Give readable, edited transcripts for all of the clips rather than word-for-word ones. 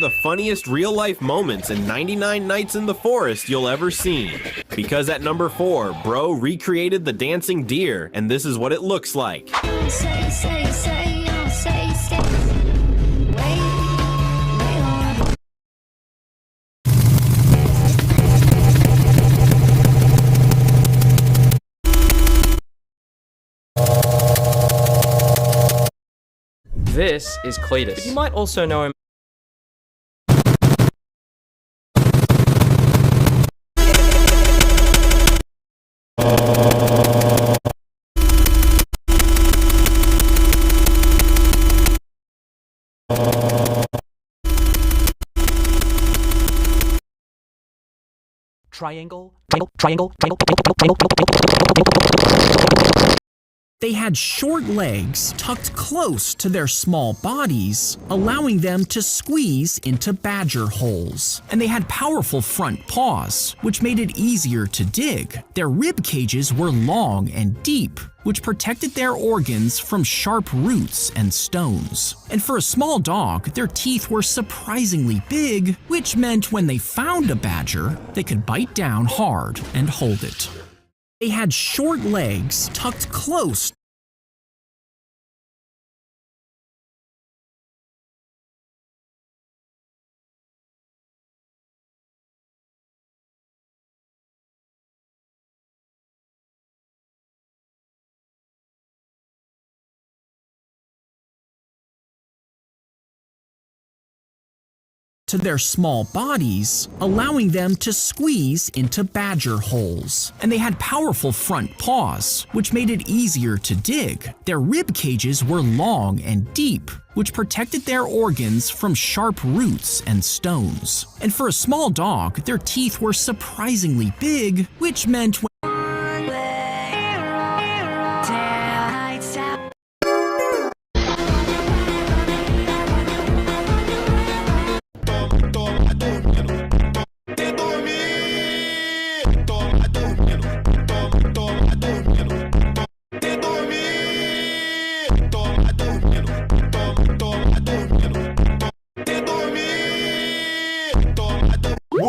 the funniest real-life moments in 99 Nights in the Forest you'll ever seen. Because at number 4, Bro recreated the dancing deer, and this is what it looks like. This is Cletus, but you might also know him. Triangle. They had short legs tucked close to their small bodies, allowing them to squeeze into badger holes. And they had powerful front paws, which made it easier to dig. Their rib cages were long and deep, which protected their organs from sharp roots and stones. And for a small dog, their teeth were surprisingly big, which meant when they found a badger, they could bite down hard and hold it. They had short legs tucked close to their small bodies, allowing them to squeeze into badger holes. And they had powerful front paws, which made it easier to dig. Their rib cages were long and deep, which protected their organs from sharp roots and stones. And for a small dog, their teeth were surprisingly big, which meant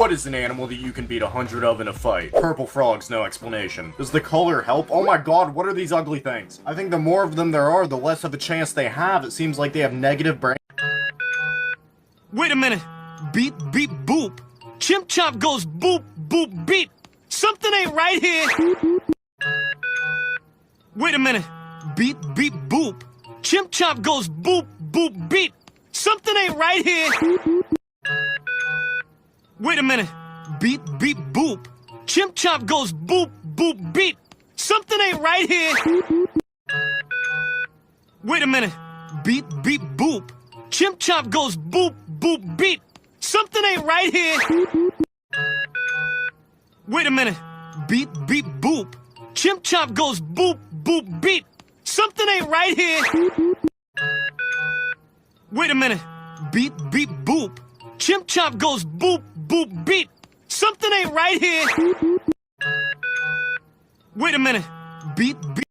What is an animal that you can beat 100 of in a fight? Purple frogs, no explanation. Does the color help? Oh my god, what are these ugly things? I think the more of them there are, the less of a chance they have. It seems like they have negative brain. Wait a minute. Beep, beep, boop. Chimp Chomp goes boop, boop, beep. Something ain't right here. Wait a minute. Beep, beep, boop. Chimp Chomp goes boop, boop, beep. Something ain't right here. Wait a minute. Beep, beep, boop. Chimp Chomp goes boop, boop, beep. Something ain't right here. Wait a minute. Beep, beep, boop. Chimp Chomp goes boop, boop, beep. Something ain't right here. Wait a minute. Beep, beep, boop. Chimp Chomp goes boop, boop, beep. Something ain't right here. Wait a minute. Beep, beep, boop. Chimp Chomp goes boop, boop, beep. Something ain't right here. Wait a minute. Beep, beep.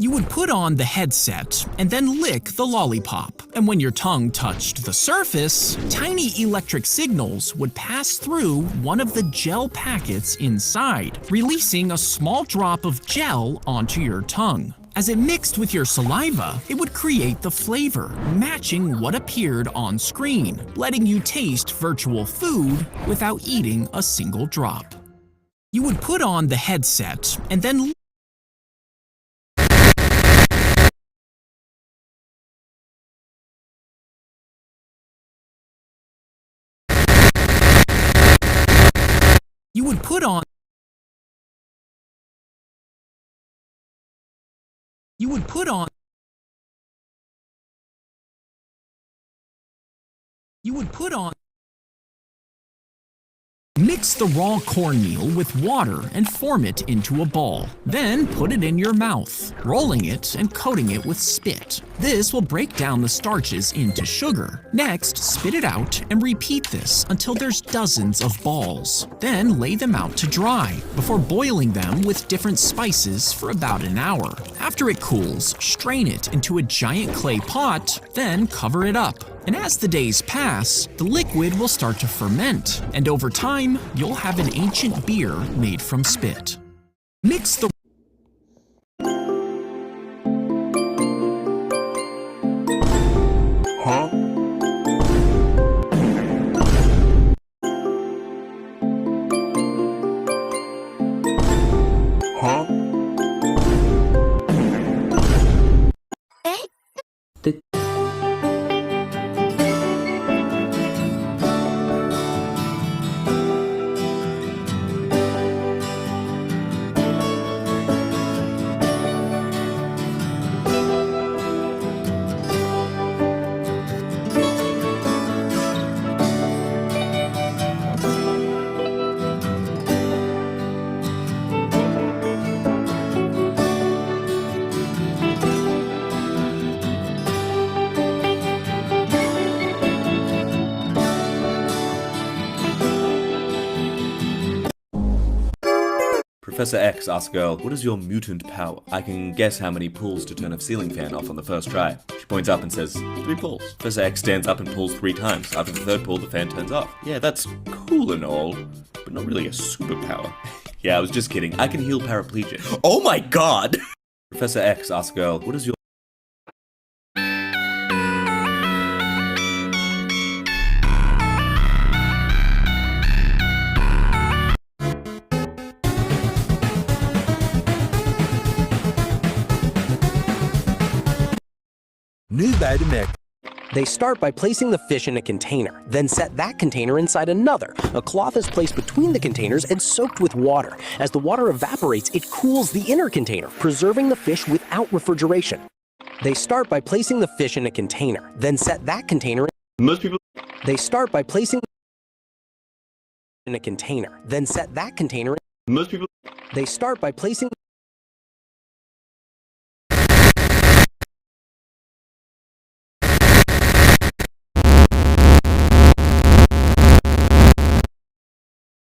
You would put on the headset and then lick the lollipop. And when your tongue touched the surface, tiny electric signals would pass through one of the gel packets inside, releasing a small drop of gel onto your tongue. As it mixed with your saliva, it would create the flavor, matching what appeared on screen, letting you taste virtual food without eating a single drop. You would put on the headset and then You would put on You would put on You would put on Mix the raw cornmeal with water and form it into a ball. Then put it in your mouth, rolling it and coating it with spit. This will break down the starches into sugar. Next, spit it out and repeat this until there's dozens of balls. Then lay them out to dry before boiling them with different spices for about an hour. After it cools, strain it into a giant clay pot, then cover it up. And as the days pass, the liquid will start to ferment, and over time, you'll have an ancient beer made from spit. Mix the Professor X asks girl, what is your mutant power? I can guess how many pulls to turn a ceiling fan off on the first try. She points up and says, 3 pulls. Professor X stands up and pulls 3 times. After the 3rd pull, the fan turns off. Yeah, that's cool and all, but not really a superpower. Yeah, I was just kidding. I can heal paraplegia. Oh my god! Professor X asks girl, what is your... New bij de Mac. They start by placing the fish in a container, then set that container inside another. A cloth is placed between the containers and soaked with water. As the water evaporates, it cools the inner container, preserving the fish without refrigeration. They start by placing the fish in a container, then set that container. Most people... They start by placing in a container, then set that container. Most people... They start by placing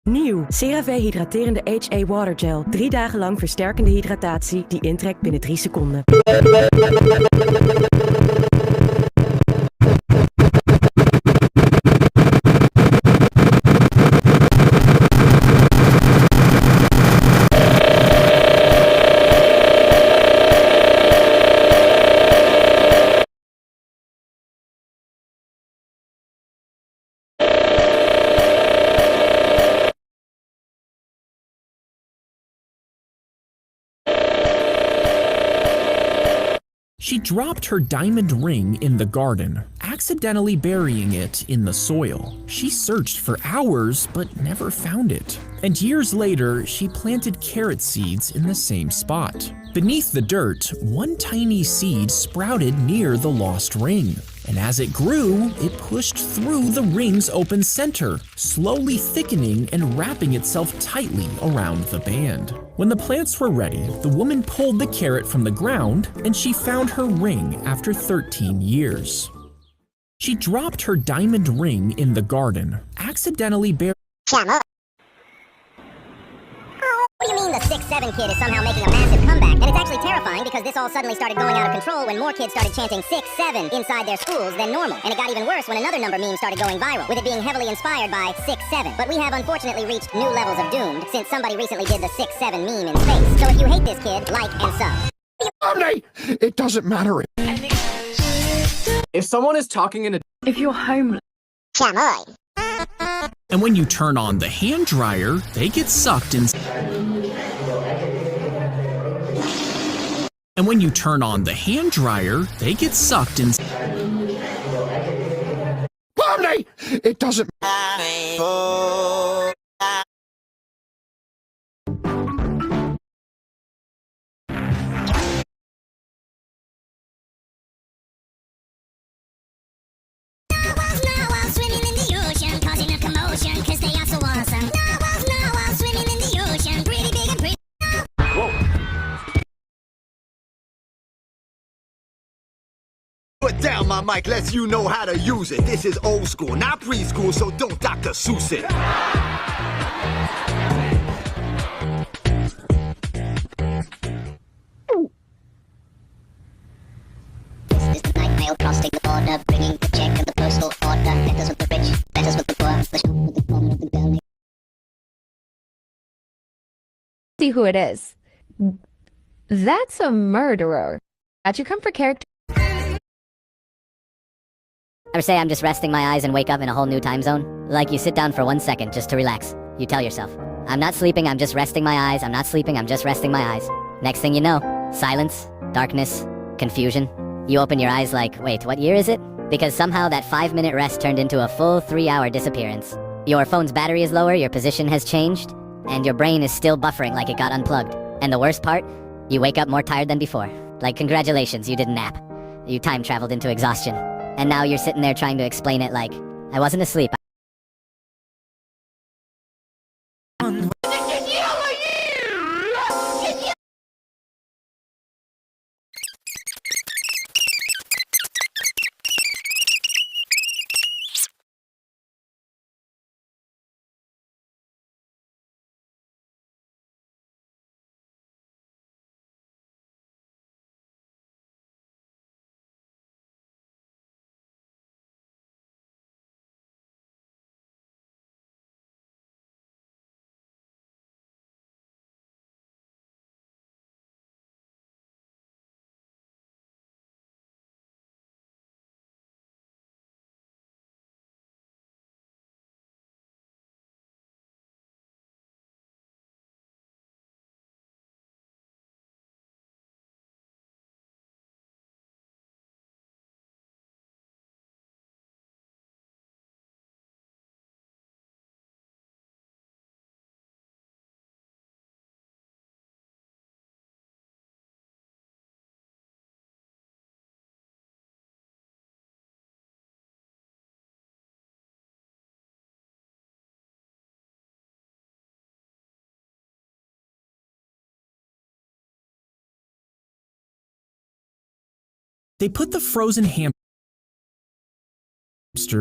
Nieuw, CeraVe hydraterende HA Water Gel. 3 dagen lang versterkende hydratatie die intrekt binnen 3 seconden. She dropped her diamond ring in the garden, accidentally burying it in the soil. She searched for hours but never found it. And years later, she planted carrot seeds in the same spot. Beneath the dirt, one tiny seed sprouted near the lost ring. And as it grew, it pushed through the ring's open center, slowly thickening and wrapping itself tightly around the band. When the plants were ready, the woman pulled the carrot from the ground, and she found her ring after 13 years. She dropped her diamond ring in the garden, accidentally burying... Oh, what do you mean? screen, the 6'7" kid is somehow making a massive comeback, and it's actually terrifying because this all suddenly started going out of control when more kids started chanting 6'7" inside their schools than normal. And it got even worse when another number meme started going viral, with it being heavily inspired by 6'7". But we have unfortunately reached new levels of doomed, since somebody recently did the 6'7" meme in space. So if you hate this kid, like and sub. Omni! It doesn't matter. If someone is talking in a... If you're homeless. And when you turn on the hand dryer, they get sucked in. And when you turn on the hand dryer, they get sucked in. Omni! It doesn't. Put down my mic, lets you know how to use it. This is old school, not preschool, so don't Dr. Seuss it. This is the night mail crossing the border, bringing the check of the postal order. Letters with the rich, letters with the poor, the shop with the corner of the girl. See who it is. That's a murderer. How'd you come for character? Ever say I'm just resting my eyes and wake up in a whole new time zone? Like you sit down for 1 second just to relax. You tell yourself, I'm not sleeping, I'm just resting my eyes. I'm not sleeping, I'm just resting my eyes. Next thing you know, silence, darkness, confusion. You open your eyes like, wait, what year is it? Because somehow that 5-minute rest turned into a full 3-hour disappearance. Your phone's battery is lower, your position has changed, and your brain is still buffering like it got unplugged. And the worst part, you wake up more tired than before. Like, congratulations, you didn't nap. You time traveled into exhaustion. And now you're sitting there trying to explain it like, I wasn't asleep. They put the frozen hamster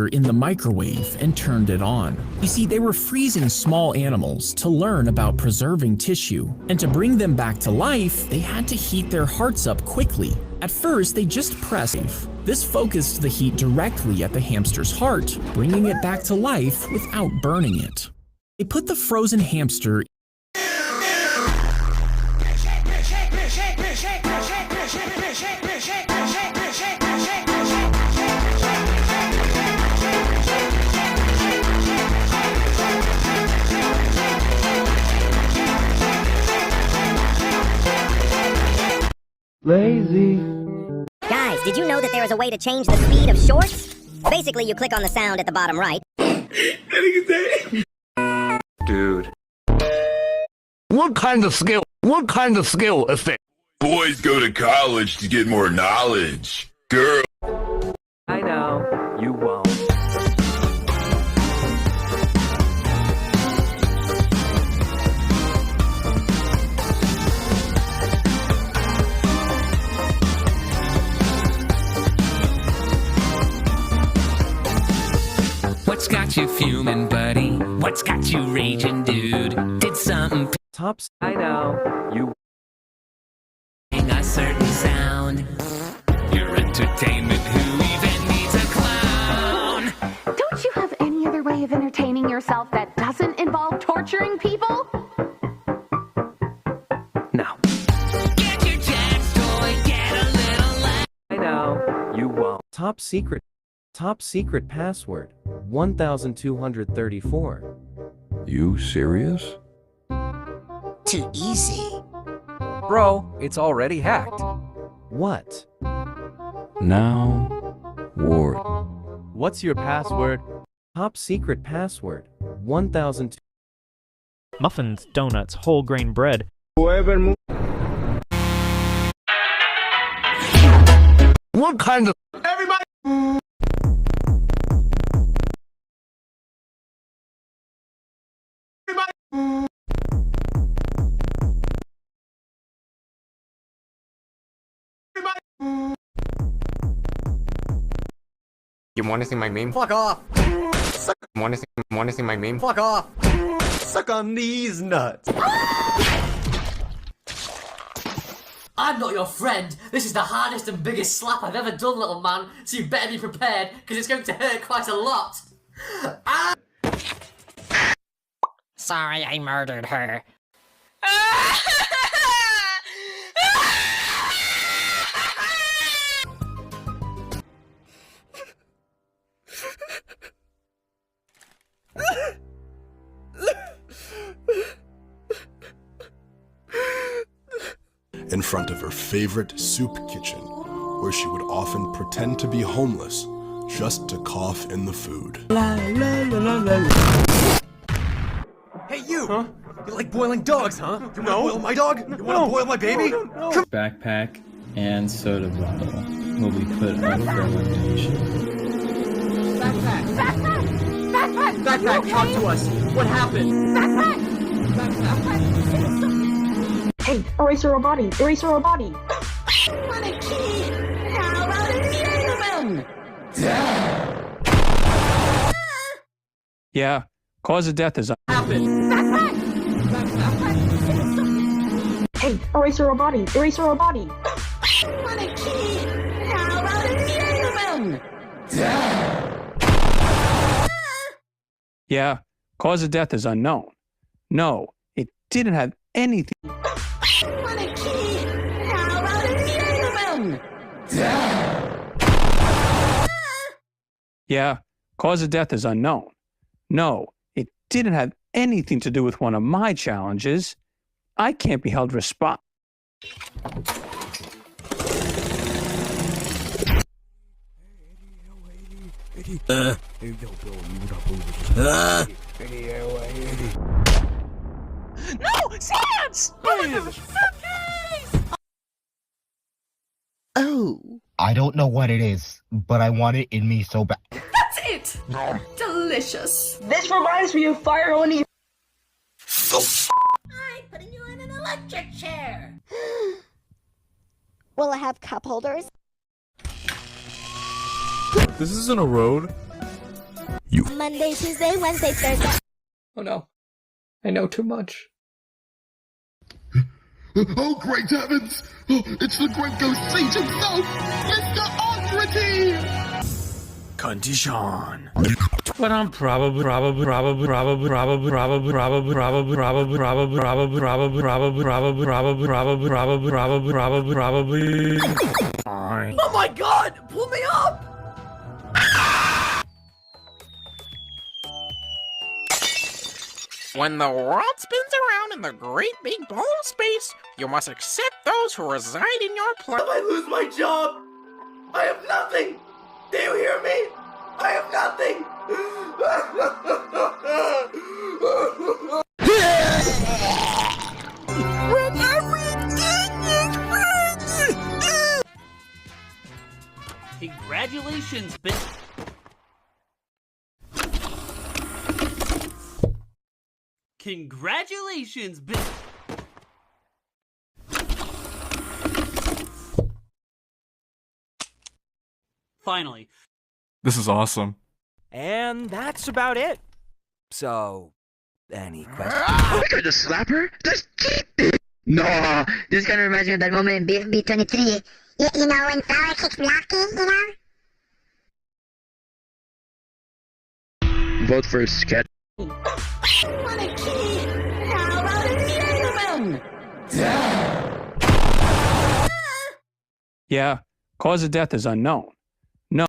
in the microwave and turned it on. You see, they were freezing small animals to learn about preserving tissue. And to bring them back to life, they had to heat their hearts up quickly. At first, they just pressed. This focused the heat directly at the hamster's heart, bringing it back to life without burning it. They put the frozen hamster Lazy. Guys, did you know that there is a way to change the speed of shorts? Basically, you click on the sound at the bottom right. Dude. What kind of skill is it? Boys go to college to get more knowledge. Girl. I know. You won't. What's got you fuming, buddy? What's got you raging, dude? Did something Tops. I know. You. A certain sound. Your entertainment, who even needs a clown? Don't you have any other way of entertaining yourself that doesn't involve torturing people? No. Get your Jack's toy, get a little laugh. I know. You won't. Top secret password. 1234. You serious? Too easy. Bro, it's already hacked. What? Now, Ward. What's your password? Top secret password. 1002. Muffins, donuts, whole grain bread. What kind of... Everybody! You wanna see my meme? Fuck off! Wanna see my meme? Fuck off! Suck on these nuts! I'm not your friend. This is the hardest and biggest slap I've ever done, little man, so you better be prepared, because it's going to hurt quite a lot. Sorry, I murdered her. In front of her favorite soup kitchen, where she would often pretend to be homeless just to cough in the food. Hey, you! Huh? You like boiling dogs, huh? You wanna boil my dog? You wanna boil my baby? Come. Backpack and soda bottle will be put up for elimination. Backpack! Backpack! Backpack! Backpack, talk to us! What happened? Backpack! Backpack! Hey, eraser or body! Eraser or body! What a kid! How about a gentleman? Yeah, cause of death is Happened. Backpack! Backpack! Hey, eraser or body! Eraser or body! What a kid! How about a gentleman? Yeah, cause of death is unknown. No, it didn't have anything. What a kid! How about a gentleman? Yeah, cause of death is unknown. No, it didn't have anything to do with one of my challenges. I can't be held responsible. No! Sans! Oh. I don't know what it is, but I want it in me so bad. That's it! Delicious. This reminds me of Fire Oni. I'm putting you in an electric chair. Will I have cup holders? This isn't a road. Monday, Tuesday, Wednesday, Thursday. Oh no. I know too much. Oh, great heavens! Oh, it's the great ghost sage himself, Mr. Authority! Condition. But I'm probably Oh my god! Pull me up! When the world spins around in the great big ball of space, you must accept those who reside in your planet. If I lose my job, I have nothing! Do you hear me? I have nothing! When everything is Congratulations, bitch! Congratulations, bitch! Finally. This is awesome. And that's about it. So, Any questions? Oh, I just slap her? Just keep it! No, this kind of reminds me of that moment in BFB23. You know, when Flower kicks Blocky, you know? Vote for Sketch. What a kid! How about a gentleman? Yeah, cause of death is unknown. No.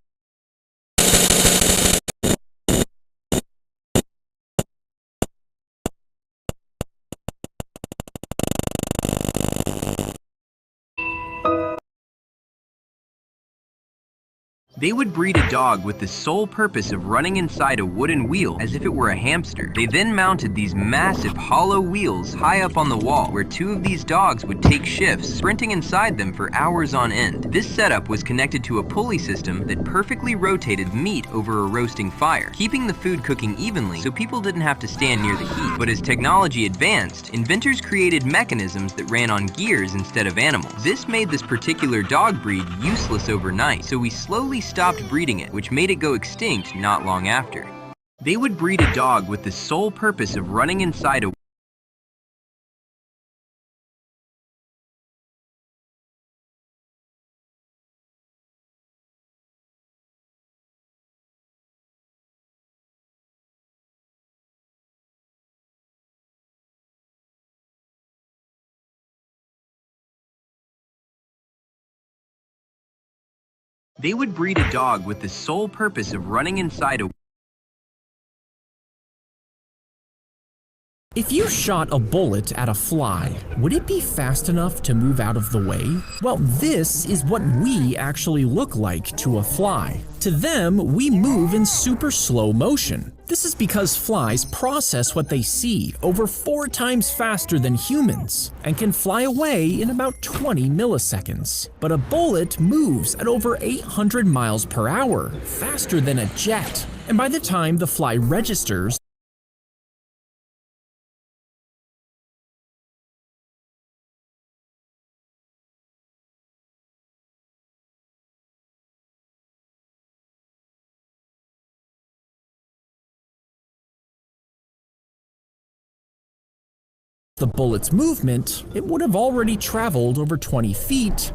They would breed a dog with the sole purpose of running inside a wooden wheel as if it were a hamster. They then mounted these massive hollow wheels high up on the wall where two of these dogs would take shifts, sprinting inside them for hours on end. This setup was connected to a pulley system that perfectly rotated meat over a roasting fire, keeping the food cooking evenly so people didn't have to stand near the heat. But as technology advanced, inventors created mechanisms that ran on gears instead of animals. This made this particular dog breed useless overnight, so we slowly stopped breeding it, which made it go extinct not long after. They would breed a dog with the sole purpose of running inside a They would breed a dog with the sole purpose of running inside a If you shot a bullet at a fly, would it be fast enough to move out of the way? Well, this is what we actually look like to a fly. To them, we move in super slow motion. This is because flies process what they see over 4 times faster than humans and can fly away in about 20 milliseconds. But a bullet moves at over 800 miles per hour, faster than a jet. And by the time the fly registers, the bullet's movement, it would have already traveled over 20 feet